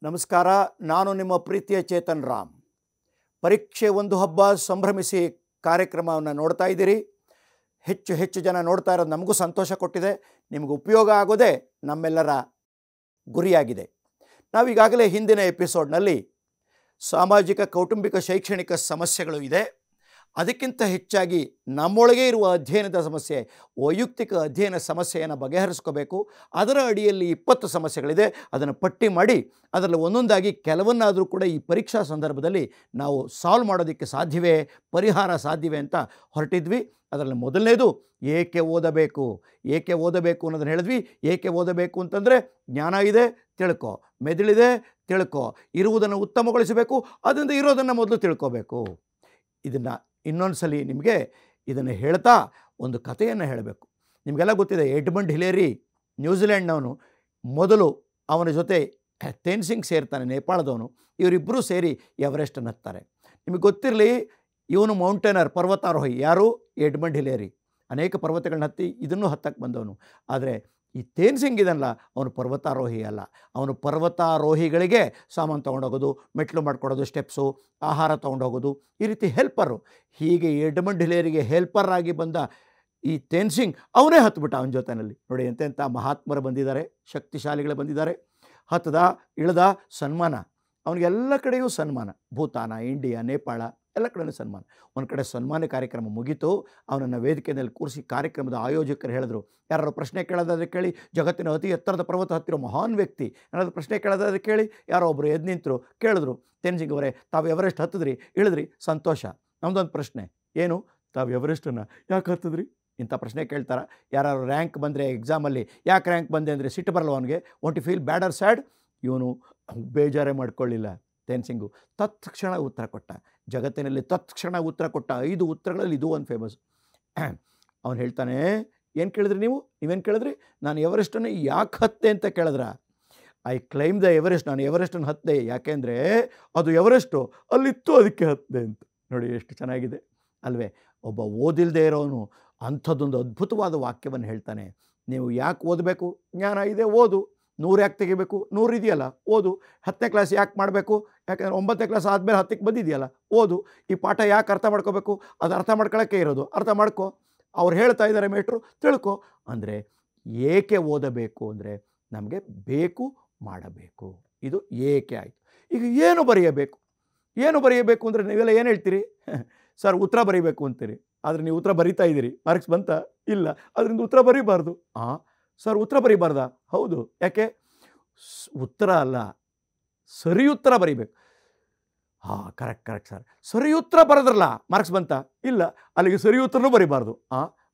ನಮಸ್ಕಾರ. ನಾನು ನಿಮ್ಮ ಪ್ರೀತಿಯ ಚೇತನ್ ರಾಮ್. ಪರೀಕ್ಷೆ ಒಂದು ಹಬ್ಬ ಸಂಭ್ರಮಿಸಿ ಕಾರ್ಯಕ್ರಮವನ್ನು ನೋಡ್ತಾ ಇದ್ದೀರಿ. ಹೆಚ್ಚು ಜನ ನೋಡ್ತಾ ಇರೋದು ನಮಗೂ ಸಂತೋಷ ಕೊಟ್ಟಿದೆ. ನಿಮಗೆ ಉಪಯೋಗ ಆಗೋದೇ ನಮ್ಮೆಲ್ಲರ ಗುರಿಯಾಗಿದೆ. ನಾವೀಗಾಗಲೇ ಹಿಂದಿನ ಎಪಿಸೋಡ್ನಲ್ಲಿ ಸಾಮಾಜಿಕ ಕೌಟುಂಬಿಕ ಶೈಕ್ಷಣಿಕ ಸಮಸ್ಯೆಗಳು ಇದೆ, ಅದಕ್ಕಿಂತ ಹೆಚ್ಚಾಗಿ ನಮ್ಮೊಳಗೆ ಇರುವ ಅಧ್ಯಯನದ ಸಮಸ್ಯೆ, ವೈಯಕ್ತಿಕ ಅಧ್ಯಯನ ಸಮಸ್ಯೆಯನ್ನು ಬಗೆಹರಿಸ್ಕೋಬೇಕು. ಅದರ ಅಡಿಯಲ್ಲಿ 20 ಸಮಸ್ಯೆಗಳಿದೆ. ಅದನ್ನು ಪಟ್ಟಿ ಮಾಡಿ ಅದರಲ್ಲಿ ಒಂದೊಂದಾಗಿ ಕೆಲವನ್ನಾದರೂ ಕೂಡ ಈ ಪರೀಕ್ಷಾ ಸಂದರ್ಭದಲ್ಲಿ ನಾವು ಸಾಲ್ವ್ ಮಾಡೋದಕ್ಕೆ ಸಾಧ್ಯವೇ, ಪರಿಹಾರ ಸಾಧ್ಯವೇ ಅಂತ ಹೊರಟಿದ್ವಿ. ಅದರಲ್ಲಿ ಮೊದಲನೇದು ಏಕೆ ಓದಬೇಕು. ಏಕೆ ಓದಬೇಕು ಅನ್ನೋದನ್ನು ಹೇಳಿದ್ವಿ. ಏಕೆ ಓದಬೇಕು ಅಂತಂದರೆ ಜ್ಞಾನ ಇದೆ ತಿಳ್ಕೊ, ಮೆದುಳಿದೆ ತಿಳ್ಕೊ, ಇರುವುದನ್ನು ಉತ್ತಮಗೊಳಿಸಬೇಕು, ಅದರಿಂದ ಇರೋದನ್ನು ಮೊದಲು ತಿಳ್ಕೋಬೇಕು. ಇದನ್ನು ಇನ್ನೊಂದು ಸಲ ನಿಮಗೆ ಇದನ್ನು ಹೇಳ್ತಾ ಒಂದು ಕಥೆಯನ್ನು ಹೇಳಬೇಕು. ನಿಮಗೆಲ್ಲ ಗೊತ್ತಿದೆ, ಎಡ್ಮಂಡ್ ಹಿಲೇರಿ ನ್ಯೂಜಿಲೆಂಡ್ನವನು. ಮೊದಲು ಅವನ ಜೊತೆ ತೇನ್ಸಿಂಗ್ ಸೇರ್ತಾನೆ, ನೇಪಾಳದವನು. ಇವರಿಬ್ಬರೂ ಸೇರಿ ಎವರೆಸ್ಟನ್ನು ಹತ್ತಾರೆ. ನಿಮಗೆ ಗೊತ್ತಿರಲಿ, ಇವನು ಮೌಂಟೇನರ್, ಪರ್ವತಾರೋಹಿ. ಯಾರು? Edmund Hillary. ಅನೇಕ ಪರ್ವತಗಳನ್ನ ಹತ್ತಿ ಇದನ್ನು ಹತ್ತಕ್ಕೆ ಬಂದವನು. ಆದರೆ ಈ ತೇನ್ಸಿಂಗ್ ಇದಲ್ಲ, ಅವನು ಪರ್ವತಾರೋಹಿ ಅಲ್ಲ. ಅವನು ಪರ್ವತಾರೋಹಿಗಳಿಗೆ ಸಾಮಾನು ತೊಗೊಂಡೋಗೋದು, ಮೆಟ್ಲು ಮಾಡ್ಕೊಡೋದು, ಸ್ಟೆಪ್ಸು, ಆಹಾರ ತೊಗೊಂಡೋಗೋದು, ಈ ರೀತಿ ಹೆಲ್ಪರು. ಹೀಗೆ ಎಡ್ಮಂಡ್ ಹಿಲೇರಿಗೆ ಹೆಲ್ಪರ್ ಆಗಿ ಬಂದ ಈ ತೇನ್ಸಿಂಗ್ ಅವನೇ ಹತ್ಬಿಟ್ಟ ಅವನ ಜೊತೆಯಲ್ಲಿ. ನೋಡಿ, ಎಂತೆಂಥ ಮಹಾತ್ಮರು ಬಂದಿದ್ದಾರೆ, ಶಕ್ತಿಶಾಲಿಗಳು ಬಂದಿದ್ದಾರೆ. ಹತ್ತದ ಇಳ್ದ ಸನ್ಮಾನ, ಅವನಿಗೆಲ್ಲ ಕಡೆಯೂ ಸನ್ಮಾನ. ಭೂತಾನ, ಇಂಡಿಯಾ, ನೇಪಾಳ ಎಲ್ಲ ಕಡೆಯೂ ಸನ್ಮಾನ. ಒಂದು ಕಡೆ ಸನ್ಮಾನ ಕಾರ್ಯಕ್ರಮ ಮುಗೀತು. ಅವನನ್ನು ವೇದಿಕೆಯಲ್ಲಿ ಕೂರಿಸಿ ಕಾರ್ಯಕ್ರಮದ ಆಯೋಜಕರು ಹೇಳಿದ್ರು, ಯಾರು ಪ್ರಶ್ನೆ ಕೇಳೋದಾದ್ರೆ ಕೇಳಿ, ಜಗತ್ತಿನ ಅತಿ ಎತ್ತರದ ಪರ್ವತ ಹತ್ತಿರೋ ಮಹಾನ್ ವ್ಯಕ್ತಿ ಏನಾದರೂ ಪ್ರಶ್ನೆ ಕೇಳೋದಾದ್ರೆ ಕೇಳಿ. ಯಾರೋ ಒಬ್ಬರು ಎದ್ದು ನಿಂತರು, ಕೇಳಿದ್ರು, ತೇನ್ಸಿಂಗ್ ಅವರೇ, ತಾವು ಎವರೆಸ್ಟ್ ಹತ್ತಿದ್ರಿ, ಇಳಿದ್ರಿ, ಸಂತೋಷ. ನಮ್ಮದೊಂದು ಪ್ರಶ್ನೆ, ಏನು? ತಾವು ಎವರೆಸ್ಟನ್ನು ಯಾಕೆ ಹತ್ತಿದ್ರಿ? ಇಂಥ ಪ್ರಶ್ನೆ ಕೇಳ್ತಾರೆ. ಯಾರು ರ್ಯಾಂಕ್ ಬಂದರೆ ಎಕ್ಸಾಮಲ್ಲಿ, ಯಾಕೆ ರ್ಯಾಂಕ್ ಬಂದೆ ಅಂದರೆ ಸಿಟ್ಟು ಬರಲ್ಲ ಅವನಿಗೆ, want to feel bad or sad? ಇವನು ಬೇಜಾರೇ ಮಾಡ್ಕೊಳ್ಳಿಲ್ಲ ತೇನ್ಸಿಂಗು. ತತ್ಕ್ಷಣ ಉತ್ತರ ಕೊಟ್ಟ. ಜಗತ್ತಿನಲ್ಲಿ ತತ್ಕ್ಷಣ ಉತ್ತರ ಕೊಟ್ಟ 5 ಉತ್ತರಗಳಲ್ಲಿ ಇದು ಒಂದು ಫೇಮಸ್. ಅವನು ಹೇಳ್ತಾನೆ, ಏನು ಕೇಳಿದ್ರಿ ನೀವೇನು ಕೇಳಿದ್ರಿ? ನಾನು ಎವರೆಸ್ಟನ್ನು ಯಾಕೆ ಹತ್ತೆ ಅಂತ ಕೇಳಿದ್ರ? I climb the Everest. ನಾನು ಎವರೆಸ್ಟನ್ನು ಹತ್ತಿದೆ, ಯಾಕೆಂದರೆ ಅದು ಎವರೆಸ್ಟು ಅಲ್ಲಿತ್ತು, ಅದಕ್ಕೆ ಹತ್ತಿದೆ ಅಂತ. ನೋಡಿ ಎಷ್ಟು ಚೆನ್ನಾಗಿದೆ ಅಲ್ವೇ? ಒಬ್ಬ ಓದಿಲ್ಲದೆ ಇರೋನು ಅಂಥದ್ದೊಂದು ಅದ್ಭುತವಾದ ವಾಕ್ಯವನ್ನು ಹೇಳ್ತಾನೆ. ನೀವು ಯಾಕೆ ಓದಬೇಕು? ಜ್ಞಾನ ಇದೆ, ಓದು. 100 ಯಾಕೆ ತೆಗಿಬೇಕು? 100 ಇದೆಯಲ್ಲ, ಓದು. 10ನೇ ಕ್ಲಾಸ್ ಯಾಕೆ ಮಾಡಬೇಕು? ಯಾಕೆಂದರೆ 9ನೇ ಕ್ಲಾಸ್ ಆದಮೇಲೆ 10ಕ್ಕೆ ಬಂದಿದೆಯಲ್ಲ, ಓದು. ಈ ಪಾಠ ಯಾಕೆ ಅರ್ಥ ಮಾಡ್ಕೋಬೇಕು? ಅದು ಅರ್ಥ ಮಾಡ್ಕೊಳ್ಳೋಕ್ಕೆ ಇರೋದು, ಅರ್ಥ ಮಾಡ್ಕೊ. ಅವ್ರು ಹೇಳ್ತಾ ಇದ್ದಾರೆ ಮೇಟ್ರು, ತಿಳ್ಕೊ. ಅಂದರೆ ಏಕೆ ಓದಬೇಕು ಅಂದರೆ ನಮಗೆ ಬೇಕು ಮಾಡಬೇಕು. ಇದು ಏಕೆ ಆಯಿತು. ಈಗ ಏನು ಬರೆಯಬೇಕು ಅಂದರೆ ನೀವೆಲ್ಲ ಏನು ಹೇಳ್ತೀರಿ? ಸರ್, ಉತ್ತರ ಬರೀಬೇಕು ಅಂತೀರಿ. ಆದರೆ ನೀವು ಉತ್ತರ ಬರಿತಾ ಇದ್ದೀರಿ, ಮಾರ್ಕ್ಸ್ ಬಂತ? ಇಲ್ಲ, ಅದರಿಂದ ಉತ್ತರ ಬರೀಬಾರ್ದು. ಸರ್, ಉತ್ತರ ಬರೀಬಾರ್ದಾ? ಹೌದು. ಯಾಕೆ? ಉತ್ತರ ಅಲ್ಲ, ಸರಿ ಉತ್ತರ ಬರೀಬೇಕು. Correct sir. ಸರಿ ಉತ್ತರ ಬರೋದ್ರಲ್ಲ, ಮಾರ್ಕ್ಸ್ ಬಂತ? ಇಲ್ಲ, ಅಲ್ಲಿಗೆ ಸರಿ ಉತ್ತರನೂ ಬರೀಬಾರ್ದು.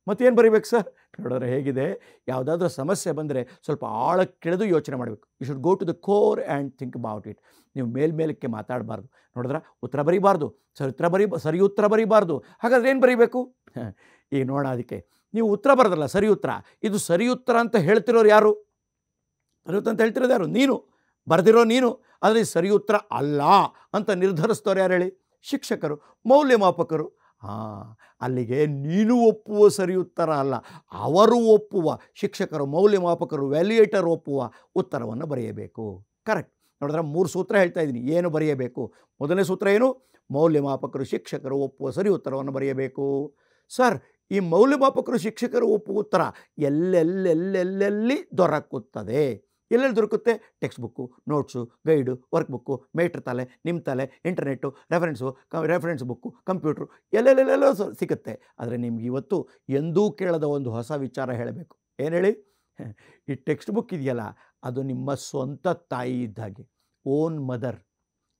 ಮತ್ತೇನು ಬರೀಬೇಕು ಸರ್? ನೋಡಿದ್ರೆ ಹೇಗಿದೆ, ಯಾವುದಾದ್ರೂ ಸಮಸ್ಯೆ ಬಂದರೆ ಸ್ವಲ್ಪ ಆಳಕ್ಕಿಳಿದು ಯೋಚನೆ ಮಾಡಬೇಕು. You should go to the core and think about it. ನೀವು ಮೇಲ್ಮೇಲಕ್ಕೆ ಮಾತಾಡಬಾರ್ದು. ನೋಡಿದ್ರೆ ಉತ್ತರ ಬರೀಬಾರ್ದು, ಸರಿ ಉತ್ತರ ಬರೀಬಾರ್ದು. ಹಾಗಾದ್ರೆ ಏನು ಬರೀಬೇಕು? ಈಗ ನೋಡೋಣ. ಅದಕ್ಕೆ ನೀವು ಉತ್ತರ ಬರೋದಲ್ಲ, ಸರಿ ಉತ್ತರ. ಇದು ಸರಿ ಉತ್ತರ ಅಂತ ಹೇಳ್ತಿರೋರು ಯಾರು? ಸರಿ ಉತ್ತರ ಅಂತ ಹೇಳ್ತಿರೋದು ಯಾರು? ನೀನು. ಬರೆದಿರೋ ನೀನು. ಆದರೆ ಸರಿ ಉತ್ತರ ಅಲ್ಲ ಅಂತ ನಿರ್ಧರಿಸ್ತವ್ರು ಯಾರು ಹೇಳಿ? ಶಿಕ್ಷಕರು, ಮೌಲ್ಯಮಾಪಕರು. ಅಲ್ಲಿಗೆ ನೀನು ಒಪ್ಪುವ ಸರಿ ಉತ್ತರ ಅಲ್ಲ, ಅವರು ಒಪ್ಪುವ, ಶಿಕ್ಷಕರು, ಮೌಲ್ಯಮಾಪಕರು, ವ್ಯಾಲ್ಯೂಯೇಟರ್ ಒಪ್ಪುವ ಉತ್ತರವನ್ನು ಬರೆಯಬೇಕು. ಕರೆಕ್ಟ್. ನೋಡಿದ್ರೆ 3 ಸೂತ್ರ ಹೇಳ್ತಾ ಇದ್ದೀನಿ, ಏನು ಬರೆಯಬೇಕು. ಮೊದಲನೇ ಸೂತ್ರ ಏನು? ಮೌಲ್ಯಮಾಪಕರು, ಶಿಕ್ಷಕರು ಒಪ್ಪುವ ಸರಿ ಉತ್ತರವನ್ನು ಬರೆಯಬೇಕು. ಸರ್, ಈ ಮೌಲ್ಯಮಾಪಕರು, ಶಿಕ್ಷಕರು ಒಪ್ಪುವ ಉತ್ತರ ಎಲ್ಲೆಲ್ಲಿ ದೊರಕುತ್ತದೆ? ಎಲ್ಲೆಲ್ಲಿ ದೊರಕುತ್ತೆ? Textbook, notes, guide, workbook, ಮೇಟ್ರ್ ತಲೆ, ನಿಮ್ಮ ತಲೆ, ಇಂಟರ್ನೆಟ್ಟು, ರೆಫರೆನ್ಸ್ ಬುಕ್ಕು, ಕಂಪ್ಯೂಟ್ರು, ಎಲ್ಲೆಲ್ಲೆಲ್ಲೋ ಸಿಗುತ್ತೆ. ಆದರೆ ನಿಮ್ಗೆ ಇವತ್ತು ಎಂದೂ ಕೇಳದ ಒಂದು ಹೊಸ ವಿಚಾರ ಹೇಳಬೇಕು. ಏನು ಹೇಳಿ? ಈ ಟೆಕ್ಸ್ಟ್ ಬುಕ್ ಇದೆಯಲ್ಲ, ಅದು ನಿಮ್ಮ ಸ್ವಂತ ತಾಯಿ ಇದ್ದಾಗೆ, own mother.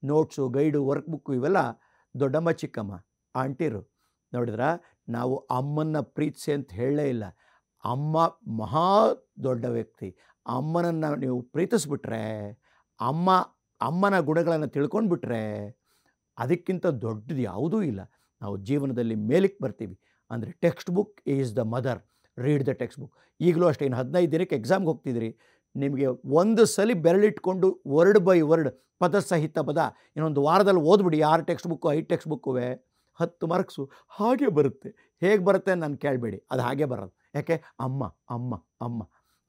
Notes, guide, work book ಇವೆಲ್ಲ ದೊಡ್ಡಮ್ಮ, ಚಿಕ್ಕಮ್ಮ, ಆಂಟಿರು. ನೋಡಿದ್ರೆ ನಾವು ಅಮ್ಮನ ಪ್ರೀತಿಸಿ ಅಂತ ಹೇಳಲೇ ಇಲ್ಲ. ಅಮ್ಮ ಮಹಾ ದೊಡ್ಡ ವ್ಯಕ್ತಿ. ಅಮ್ಮನನ್ನು ನೀವು ಪ್ರೀತಿಸ್ಬಿಟ್ರೆ, ಅಮ್ಮನ ಗುಣಗಳನ್ನು ತಿಳ್ಕೊಂಡ್ಬಿಟ್ರೆ, ಅದಕ್ಕಿಂತ ದೊಡ್ಡದು ಯಾವುದೂ ಇಲ್ಲ. ನಾವು ಜೀವನದಲ್ಲಿ ಮೇಲಕ್ಕೆ ಬರ್ತೀವಿ. ಅಂದರೆ text book is the mother. Read the text book. ಈಗಲೂ ಅಷ್ಟೇ, ಇನ್ನು 15 ದಿನಕ್ಕೆ ಎಕ್ಸಾಮ್ಗೆ ಹೋಗ್ತಿದ್ರಿ. ನಿಮಗೆ ಒಂದು ಸಲ ಬೆರಳಿಟ್ಕೊಂಡು ವರ್ಡ್ ಬೈ ವರ್ಡ್, ಪದ ಸಹಿತ ಪದ ಇನ್ನೊಂದು ವಾರದಲ್ಲಿ ಓದ್ಬಿಡಿ. 6 ಟೆಕ್ಸ್ಟ್ ಬುಕ್ಕು, 5 ಟೆಕ್ಸ್ಟ್ ಬುಕ್ಕುವೆ, 10 ಮಾರ್ಕ್ಸು ಹಾಗೆ ಬರುತ್ತೆ. ಹೇಗೆ ಬರುತ್ತೆ ನಾನು ಕೇಳಬೇಡಿ, ಅದು ಹಾಗೆ ಬರೋದು. ಯಾಕೆ?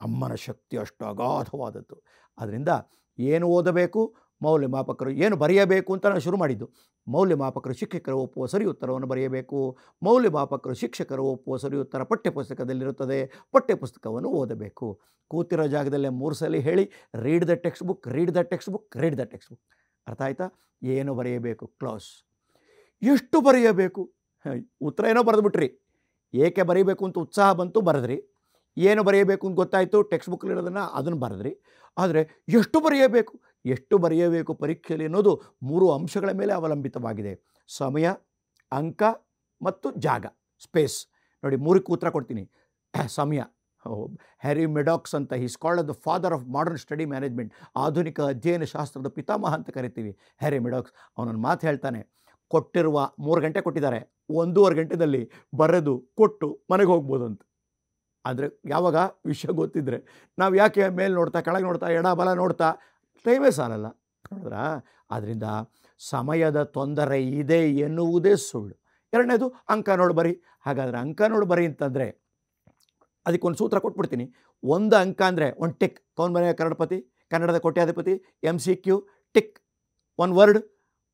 ಅಮ್ಮನ ಶಕ್ತಿ ಅಷ್ಟು ಅಗಾಧವಾದದ್ದು. ಆದ್ದರಿಂದ ಏನು ಓದಬೇಕು, ಮೌಲ್ಯಮಾಪಕರು ಏನು ಬರೆಯಬೇಕು ಅಂತ ನಾನು ಶುರು ಮಾಡಿದ್ದು. ಮೌಲ್ಯಮಾಪಕರು ಶಿಕ್ಷಕರು ಒಪ್ಪುವ ಸರಿ ಉತ್ತರವನ್ನು ಬರೆಯಬೇಕು. ಮೌಲ್ಯಮಾಪಕರು ಶಿಕ್ಷಕರು ಒಪ್ಪುವ ಸರಿ ಉತ್ತರ ಪಠ್ಯಪುಸ್ತಕದಲ್ಲಿರುತ್ತದೆ. ಪಠ್ಯಪುಸ್ತಕವನ್ನು ಓದಬೇಕು. ಕೂತಿರೋ ಜಾಗದಲ್ಲೇ 3 ಸಲ ಹೇಳಿ, read the text book, read the text book, read the text book. ಅರ್ಥ ಆಯ್ತಾ? ಏನು ಬರೆಯಬೇಕು? ಕ್ಲಾಸ್. ಎಷ್ಟು ಬರೆಯಬೇಕು? ಉತ್ತರ ಏನೋ ಬರೆದುಬಿಟ್ರಿ. ಏಕೆ ಬರೀಬೇಕು ಅಂತ ಉತ್ಸಾಹ ಬಂತು, ಬರೆದ್ರಿ. ಏನು ಬರೆಯಬೇಕು ಅಂತ ಗೊತ್ತಾಯಿತು, ಟೆಕ್ಸ್ಟ್ ಬುಕ್ಕಲ್ಲಿರೋದನ್ನು ಅದನ್ನು ಬರೆದ್ರಿ. ಆದರೆ ಎಷ್ಟು ಬರೆಯಬೇಕು, ಎಷ್ಟು ಬರೆಯಬೇಕು ಪರೀಕ್ಷೆಯಲ್ಲಿ ಅನ್ನೋದು 3 ಅಂಶಗಳ ಮೇಲೆ ಅವಲಂಬಿತವಾಗಿದೆ. ಸಮಯ, ಅಂಕ ಮತ್ತು ಜಾಗ, ಸ್ಪೇಸ್. ನೋಡಿ 3ಕ್ಕೆ ಉತ್ತರ ಕೊಡ್ತೀನಿ. ಸಮಯ. ಹ್ಯಾರಿ ಮೆಡಾಕ್ಸ್ ಅಂತ, is called the father of modern study management. ಆಧುನಿಕ ಅಧ್ಯಯನ ಶಾಸ್ತ್ರದ ಪಿತಾಮಹ ಅಂತ ಕರಿತೀವಿ ಹ್ಯಾರಿ ಮೆಡಾಕ್ಸ್. ಅವನೊಂದು ಮಾತು ಹೇಳ್ತಾನೆ, ಕೊಟ್ಟಿರುವ 3 ಗಂಟೆ ಕೊಟ್ಟಿದ್ದಾರೆ, 1.5 ಗಂಟೆಯಲ್ಲಿ ಬರೆದು ಕೊಟ್ಟು ಮನೆಗೆ ಹೋಗ್ಬೋದು ಅಂತ. ಆದರೆ ಯಾವಾಗ ವಿಷಯ ಗೊತ್ತಿದ್ದರೆ ನಾವು ಯಾಕೆ ಮೇಲೆ ನೋಡ್ತಾ, ಕೆಳಗೆ ನೋಡ್ತಾ, ಎಡ ಬಲ ನೋಡ್ತಾ ಟೈಮೇ ಸಾಲಲ್ಲ. ನೋಡಿದ್ರಾ? ಆದ್ದರಿಂದ ಸಮಯದ ತೊಂದರೆ ಇದೆ ಎನ್ನುವುದೇ ಸುಳ್ಳು. 2ನೇದು ಅಂಕ ನೋಡಿ ಬರಿ. ಹಾಗಾದರೆ ಅಂಕ ನೋಡಿ ಬರಿ ಅಂತಂದರೆ ಅದಕ್ಕೊಂದು ಸೂತ್ರ ಕೊಟ್ಬಿಡ್ತೀನಿ. 1 ಅಂಕ ಅಂದರೆ 1 ಟಿಕ್. ಕೌನ್ ಬರೆಯ ಕನ್ನಡಪತಿ, ಕನ್ನಡದ ಕೋಟ್ಯಾಧಿಪತಿ, MCQ tick. 1 word,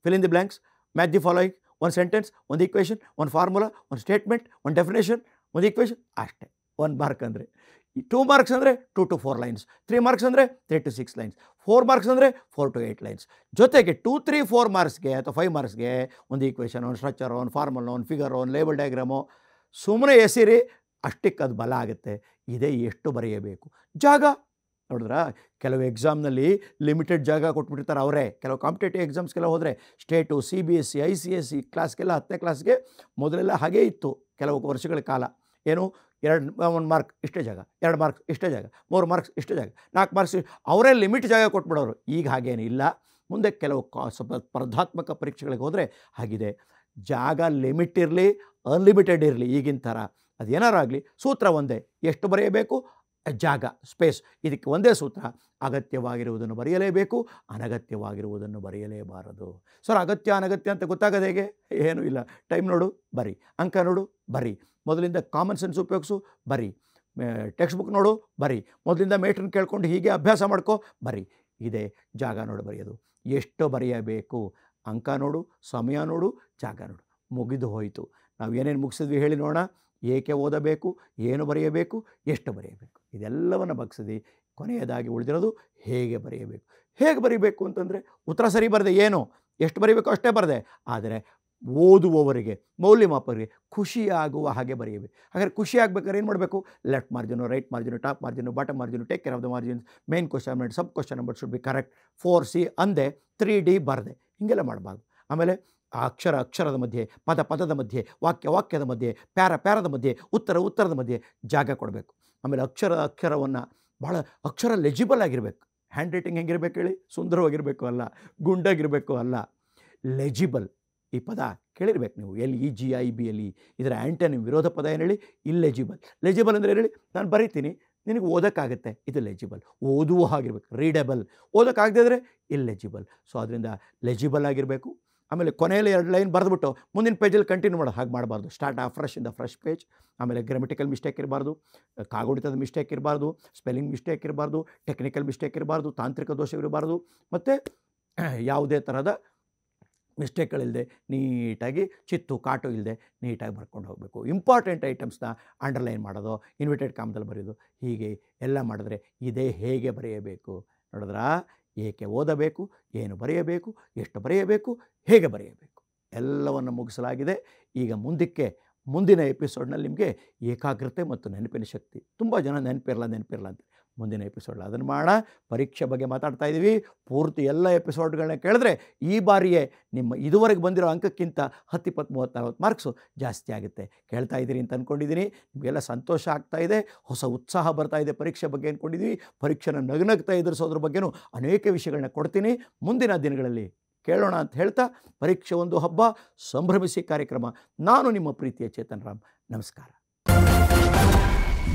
fill in the blanks, match the following. 1 sentence, 1 equation, 1 formula, 1 statement, 1 definition, 1 equation, ಅಷ್ಟೇ. 1 ಮಾರ್ಕ್ ಅಂದರೆ. 2 ಮಾರ್ಕ್ಸ್ ಅಂದರೆ 2 to 4 ಲೈನ್ಸ್. 3 ಮಾರ್ಕ್ಸ್ ಅಂದರೆ 3 to 6 ಲೈನ್ಸ್. 4 ಮಾರ್ಕ್ಸ್ ಅಂದರೆ 4 to 8 ಲೈನ್ಸ್. ಜೊತೆಗೆ 2, 3, 4 ಮಾರ್ಕ್ಸ್ಗೆ ಅಥವಾ 5 ಮಾರ್ಕ್ಸ್ಗೆ 1 equation, 1 structure, 1 formula, 1 figure, 1 label diagram. ಸುಮ್ಮನೆ ಎಸಿರಿ, ಅಷ್ಟಕ್ಕೆ ಅದು ಬಲ ಆಗುತ್ತೆ. ಇದೇ ಎಷ್ಟು ಬರೆಯಬೇಕು. ಜಾಗ ನೋಡಿದ್ರಾ? ಕೆಲವು ಎಕ್ಸಾಮ್ನಲ್ಲಿ ಲಿಮಿಟೆಡ್ ಜಾಗ ಕೊಟ್ಬಿಟ್ಟಿರ್ತಾರೆ ಅವರೇ. ಕೆಲವು ಕಾಂಪಿಟೇಟಿವ್ ಎಕ್ಸಾಮ್ಸ್ಗೆಲ್ಲ ಹೋದರೆ ಸ್ಟೇಟು, CBSE, ICSE ಕ್ಲಾಸ್ಗೆಲ್ಲ 10ನೇ ಕ್ಲಾಸ್ಗೆ ಮೊದಲೆಲ್ಲ ಹಾಗೇ ಇತ್ತು ಕೆಲವು ವರ್ಷಗಳ ಕಾಲ. ಏನು 1 ಮಾರ್ಕ್ ಇಷ್ಟೇ ಜಾಗ, 2 ಮಾರ್ಕ್ಸ್ ಇಷ್ಟೇ ಜಾಗ, 3 ಮಾರ್ಕ್ಸ್ ಇಷ್ಟೇ ಜಾಗ, 4 ಮಾರ್ಕ್ಸ್, ಅವರೇ ಲಿಮಿಟ್ ಜಾಗ ಕೊಟ್ಬಿಡೋರು. ಈಗ ಹಾಗೇನಿಲ್ಲ. ಮುಂದೆ ಕೆಲವು ಸ್ವಲ್ಪ ಸ್ಪರ್ಧಾತ್ಮಕ ಪರೀಕ್ಷೆಗಳಿಗೆ ಹೋದರೆ ಹಾಗಿದೆ. ಜಾಗ ಲಿಮಿಟ್ ಇರಲಿ, ಅನ್ಲಿಮಿಟೆಡ್ ಇರಲಿ, ಈಗಿನ ಥರ ಅದೇನಾರು ಆಗಲಿ, ಸೂತ್ರ ಒಂದೇ. ಎಷ್ಟು ಬರೆಯಬೇಕು? ಜಾಗ, ಸ್ಪೇಸ್. ಇದಕ್ಕೆ ಒಂದೇ ಸೂತ್ರ. ಅಗತ್ಯವಾಗಿರುವುದನ್ನು ಬರೆಯಲೇಬೇಕು, ಅನಗತ್ಯವಾಗಿರುವುದನ್ನು ಬರೆಯಲೇಬಾರದು. ಸರ್ ಅಗತ್ಯ ಅನಗತ್ಯ ಅಂತ ಗೊತ್ತಾಗೋದು ಹೇಗೆ? ಏನೂ ಇಲ್ಲ. ಟೈಮ್ ನೋಡು, ಬರಿ. ಅಂಕ ನೋಡು, ಬರಿ. ಮೊದಲಿಂದ ಕಾಮನ್ ಸೆನ್ಸ್ ಉಪಯೋಗಿಸು, ಬರಿ. ಟೆಕ್ಸ್ಟ್ ಬುಕ್ ನೋಡು, ಬರಿ. ಮೊದಲಿಂದ ಮೇಟ್ರನ್ನ ಕೇಳ್ಕೊಂಡು ಹೀಗೆ ಅಭ್ಯಾಸ ಮಾಡ್ಕೋ, ಬರಿ. ಇದೆ ಜಾಗ ನೋಡು ಬರೆಯೋದು. ಎಷ್ಟು ಬರೆಯಬೇಕು? ಅಂಕ ನೋಡು, ಸಮಯ ನೋಡು, ಜಾಗ ನೋಡು. ಮುಗಿದು ಹೋಯಿತು. ನಾವು ಏನೇನು ಮುಗಿಸಿದ್ವಿ ಹೇಳಿ ನೋಡೋಣ. ಏಕೆ ಓದಬೇಕು, ಏನು ಬರೆಯಬೇಕು, ಎಷ್ಟು ಬರೆಯಬೇಕು, ಇದೆಲ್ಲವನ್ನು ಬಗ್ಸಿದ್ವಿ. ಕೊನೆಯದಾಗಿ ಉಳಿದಿರೋದು ಹೇಗೆ ಬರೆಯಬೇಕು. ಹೇಗೆ ಬರೀಬೇಕು ಅಂತಂದರೆ ಉತ್ತರ ಸರಿ ಬರದೆ ಏನು ಎಷ್ಟು ಬರೀಬೇಕು ಅಷ್ಟೇ ಬರದೆ, ಆದರೆ ಓದುವವರಿಗೆ, ಮೌಲ್ಯಮಾಪಕರಿಗೆ ಖುಷಿಯಾಗುವ ಹಾಗೆ ಬರೆಯಬೇಕು. ಹಾಗಾದರೆ ಖುಷಿ ಆಗಬೇಕಾದ್ರೆ ಏನು ಮಾಡಬೇಕು? Left margin, right margin, top margin, bottom margin, take care of the margins, main question number, sub question number should be correct, 4C ಅಂದೆ, 3D ಬರದೆ, ಹೀಗೆಲ್ಲ ಮಾಡಬಾರ್ದು. ಆಮೇಲೆ ಆ ಅಕ್ಷರದ ಮಧ್ಯೆ, ಪದದ ಮಧ್ಯೆ, ವಾಕ್ಯದ ಮಧ್ಯೆ, ಪ್ಯಾರದ ಮಧ್ಯೆ, ಉತ್ತರದ ಮಧ್ಯೆ ಜಾಗ ಕೊಡಬೇಕು. ಆಮೇಲೆ ಅಕ್ಷರವನ್ನು ಭಾಳ ಲೆಜಿಬಲ್ ಆಗಿರಬೇಕು. ಹ್ಯಾಂಡ್ ರೈಟಿಂಗ್ ಹೆಂಗಿರಬೇಕು ಹೇಳಿ? ಸುಂದರವಾಗಿರಬೇಕು ಅಲ್ಲ, ಗುಂಡಾಗಿರಬೇಕು ಅಲ್ಲ, ಲೆಜಿಬಲ್. ಈ ಪದ ಕೇಳಿರ್ಬೇಕು ನೀವು, LEGIBLE. ಇದರ ಆ್ಯಂಟನಿ ವಿರೋಧ ಪದ ಏನು ಹೇಳಿ? ಇಲ್ಲೆಜಿಬಲ್. ಲೆಜಿಬಲ್ ಅಂದರೆ ಹೇಳಿ, ನಾನು ಬರೀತೀನಿ, ನಿನಗೆ ಓದೋಕ್ಕಾಗುತ್ತೆ, ಇದು ಲೆಜಿಬಲ್. ಓದುವ ಹಾಗಿರ್ಬೇಕು. ರೀಡಬಲ್. ಓದೋಕ್ಕಾಗದೇ ಇದ್ದರೆ ಇಲ್ಲೆಜಿಬಲ್. ಸೊ ಅದರಿಂದ ಲೆಜಿಬಲ್ ಆಗಿರಬೇಕು. ಆಮೇಲೆ ಕೊನೆಯಲ್ಲಿ 2 ಲೈನ್ ಬರೆದ್ಬಿಟ್ಟು ಮುಂದಿನ ಪೇಜಲ್ಲಿ ಕಂಟಿನ್ಯೂ ಮಾಡೋದು. ಹಾಗೆ ಮಾಡಬಾರ್ದು. Start fresh in the fresh page. ಆಮೇಲೆ ಗ್ರಾಮಟಿಕಲ್ ಮಿಸ್ಟೇಕ್ ಇರಬಾರ್ದು, ಕಾಗುಣಿತದ ಮಿಸ್ಟೇಕ್ ಇರಬಾರ್ದು, ಸ್ಪೆಲ್ಲಿಂಗ್ ಮಿಸ್ಟೇಕ್ ಇರಬಾರ್ದು, ಟೆಕ್ನಿಕಲ್ ಮಿಸ್ಟೇಕ್ ಇರಬಾರ್ದು, ತಾಂತ್ರಿಕ ದೋಷವಿರಬಾರ್ದು, ಮತ್ತು ಯಾವುದೇ ಥರದ ಮಿಸ್ಟೇಕ್ಗಳಿಲ್ಲದೆ ನೀಟಾಗಿ ಕಾಟು ಇಲ್ಲದೆ ನೀಟಾಗಿ ಬರ್ಕೊಂಡು ಹೋಗಬೇಕು. ಇಂಪಾರ್ಟೆಂಟ್ ಐಟಮ್ಸ್ನ ಅಂಡರ್ಲೈನ್ ಮಾಡೋದು, ಇನ್ವಿಟೆಡ್ ಕಾಮದಲ್ಲಿ ಬರೆಯೋದು, ಹೀಗೆ ಎಲ್ಲ ಮಾಡಿದ್ರೆ ಇದೇ ಹೇಗೆ ಬರೆಯಬೇಕು. ನೋಡಿದ್ರಾ? ಏಕೆ ಓದಬೇಕು, ಏನು ಬರೆಯಬೇಕು, ಎಷ್ಟು ಬರೆಯಬೇಕು, ಹೇಗೆ ಬರೆಯಬೇಕು, ಎಲ್ಲವನ್ನು ಮುಗಿಸಲಾಗಿದೆ. ಈಗ ಮುಂದಿನ ಎಪಿಸೋಡ್ನಲ್ಲಿ ನಿಮಗೆ ಏಕಾಗ್ರತೆ ಮತ್ತು ನೆನಪಿನ ಶಕ್ತಿ. ತುಂಬ ಜನ ನೆನಪಿರಲ್ಲ ಅಂತ ಮುಂದಿನ ಎಪಿಸೋಡ್ ಅದನ್ನು ಮಾಡೋಣ. ಪರೀಕ್ಷೆ ಬಗ್ಗೆ ಮಾತಾಡ್ತಾ ಇದ್ದೀವಿ. ಪೂರ್ತಿ ಎಲ್ಲ ಎಪಿಸೋಡ್ಗಳನ್ನ ಕೇಳಿದ್ರೆ ಈ ಬಾರಿಯೇ ನಿಮ್ಮ ಇದುವರೆಗೆ ಬಂದಿರೋ ಅಂಕಕ್ಕಿಂತ 10, 20, 30, 40 ಮಾರ್ಕ್ಸು ಜಾಸ್ತಿ ಆಗುತ್ತೆ. ಕೇಳ್ತಾ ಇದ್ದೀರಿ ಅಂತ ಅಂದ್ಕೊಂಡಿದ್ದೀನಿ. ನಿಮಗೆಲ್ಲ ಸಂತೋಷ ಆಗ್ತಾ ಇದೆ, ಹೊಸ ಉತ್ಸಾಹ ಬರ್ತಾ ಇದೆ ಪರೀಕ್ಷೆ ಬಗ್ಗೆ ಅಂದ್ಕೊಂಡಿದ್ದೀವಿ. ಪರೀಕ್ಷೆನ ನಗನಗ್ತಾ ಎದುರಿಸೋದ್ರ ಬಗ್ಗೆನೂ ಅನೇಕ ವಿಷಯಗಳನ್ನ ಕೊಡ್ತೀನಿ. ಮುಂದಿನ ದಿನಗಳಲ್ಲಿ ಕೇಳೋಣ ಅಂತ ಹೇಳ್ತಾ, ಪರೀಕ್ಷೆ ಒಂದು ಹಬ್ಬ, ಸಂಭ್ರಮಿಸಿ ಕಾರ್ಯಕ್ರಮ. ನಾನು ನಿಮ್ಮ ಪ್ರೀತಿಯ ಚೇತನ್ ರಾಮ್. ನಮಸ್ಕಾರ.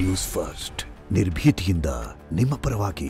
ನ್ಯೂಸ್ ಫಸ್ಟ್, ನಿರ್ಭೀತಿಯಿಂದ ನಿಮ್ಮ ಪರವಾಗಿ.